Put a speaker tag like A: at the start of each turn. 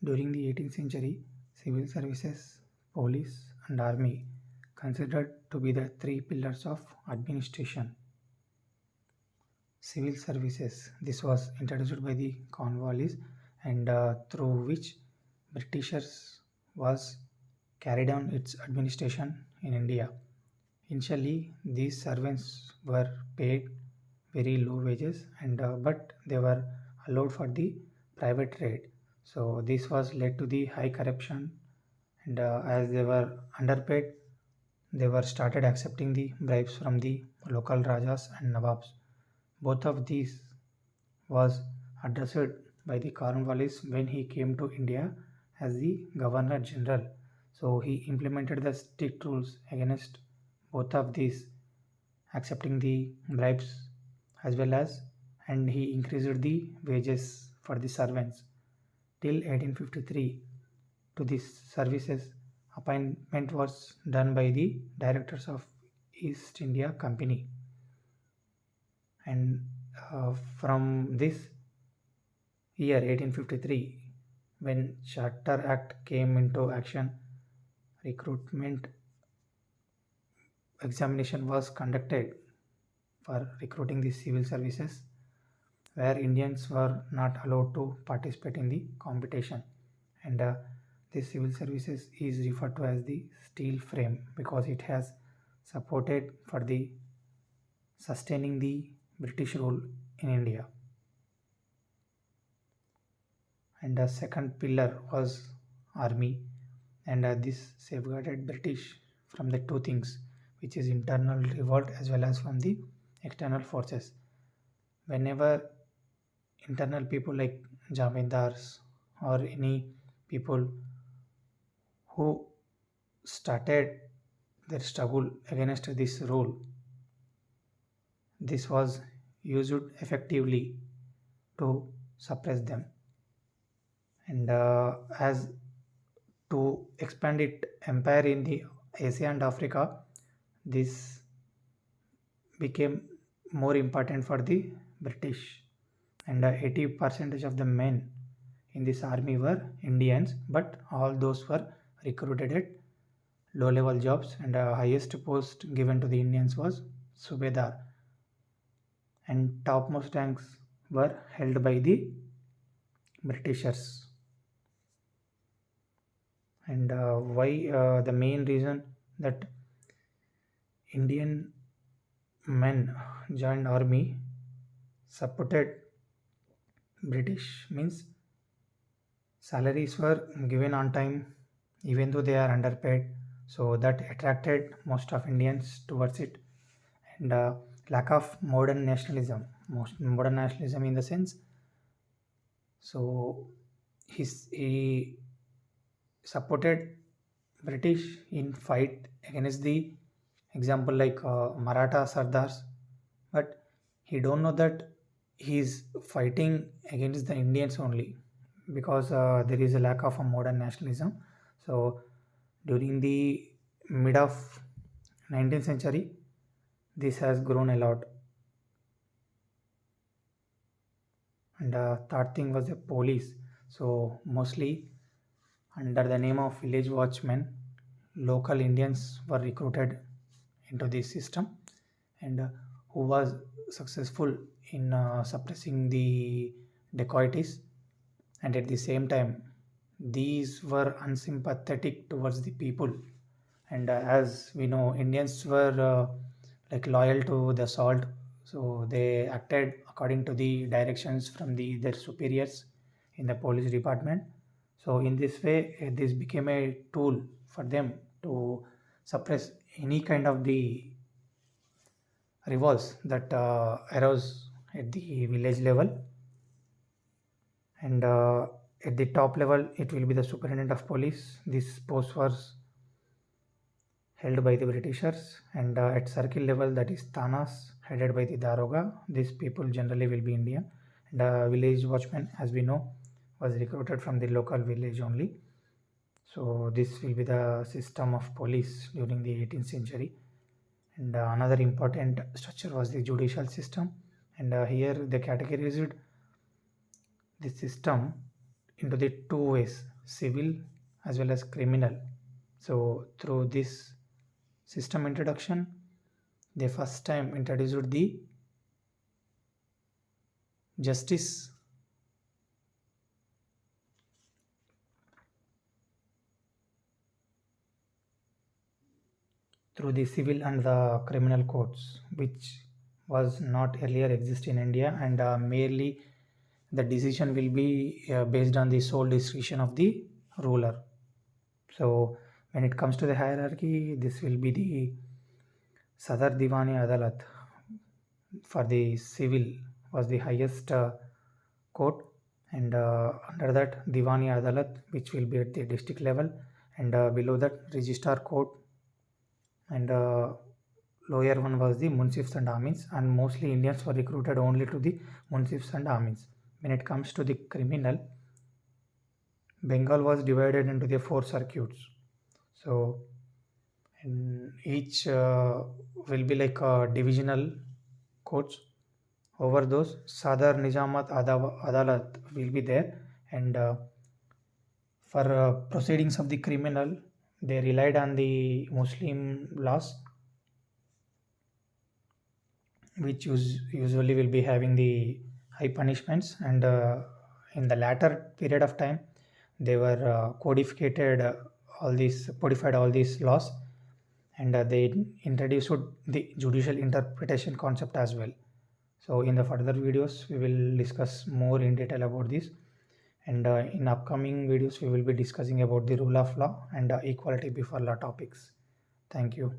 A: During the 18th century, civil services, police, and army considered to be the three pillars of administration. Civil services. This was introduced by the Cornwallis and through which Britishers was carried on its administration in India. Initially, these servants were paid very low wages, and but they were allowed for the private trade. So this was led to the high corruption, and as they were underpaid, they were started accepting the bribes from the local rajas and nawabs. Both of these was addressed by the Cornwallis when he came to India as the Governor General. So he implemented the strict rules against both of these, accepting the bribes as well as, and he increased the wages for the servants till 1853. To these services, appointment was done by the directors of East India Company, and from this year 1853, when Charter Act came into action, recruitment examination was conducted for recruiting the civil services, where Indians were not allowed to participate in the competition, and this civil services is referred to as the steel frame because it has supported for the sustaining the British rule in India. And the second pillar was army, and this safeguarded British from the two things, which is internal revolt as well as from the external forces. Whenever internal people like jamindars or any people who started their struggle against this rule, this was used effectively to suppress them, and as to expand its empire in the Asia and Africa, this became more important for the British, and 80% of the men in this army were Indians, but all those were recruited at low level jobs, and highest post given to the Indians was Subedar, and topmost ranks were held by the Britishers. And why the main reason that Indian men joined army supported British means salaries were given on time even though they are underpaid, so that attracted most of Indians towards it. And lack of modern nationalism, modern nationalism in the sense, so he supported British in fight against the example like Maratha Sardars, but he don't know that he is fighting against the Indians only because there is a lack of a modern nationalism. So during the mid of 19th century, this has grown a lot. And third thing was the police. So mostly under the name of village watchmen, local Indians were recruited into this system, and who was successful in suppressing the dacoities, and at the same time these were unsympathetic towards the people, and as we know Indians were like loyal to the salt, so they acted according to the directions from their superiors in the police department. So in this way, this became a tool for them to suppress any kind of the revolts that arose at the village level. And at the top level, it will be the superintendent of police. This post was held by the Britishers, and at circle level, that is Thanas, headed by the Daroga. These people generally will be Indian. And village watchman, as we know, was recruited from the local village only. So this will be the system of police during the 18th century. And another important structure was the judicial system, and here they categorized the system into the two ways. civil as well as criminal. So through this system introduction, they first time introduced the justice through the civil and the criminal courts, which was not earlier exist in India, and merely the decision will be based on the sole discretion of the ruler. So when it comes to the hierarchy, this will be the Sadar Divani Adalat for the civil was the highest court, and under that Divani Adalat, which will be at the district level, and below that Registrar Court, and lower one was the munsifs and amins, and mostly Indians were recruited only to the munsifs and amins. When it comes to the criminal, Bengal was divided into the 4 circuits. So in each will be like divisional courts. Over those, Sadar Nizamat Adalat will be there, and for proceedings of the criminal, they relied on the Muslim laws, which usually will be having the high punishments, and in the latter period of time, they were codified all these laws, and they introduced the judicial interpretation concept as well. So in the further videos, we will discuss more in detail about this, and in upcoming videos, we will be discussing about the rule of law and equality before law topics. Thank you.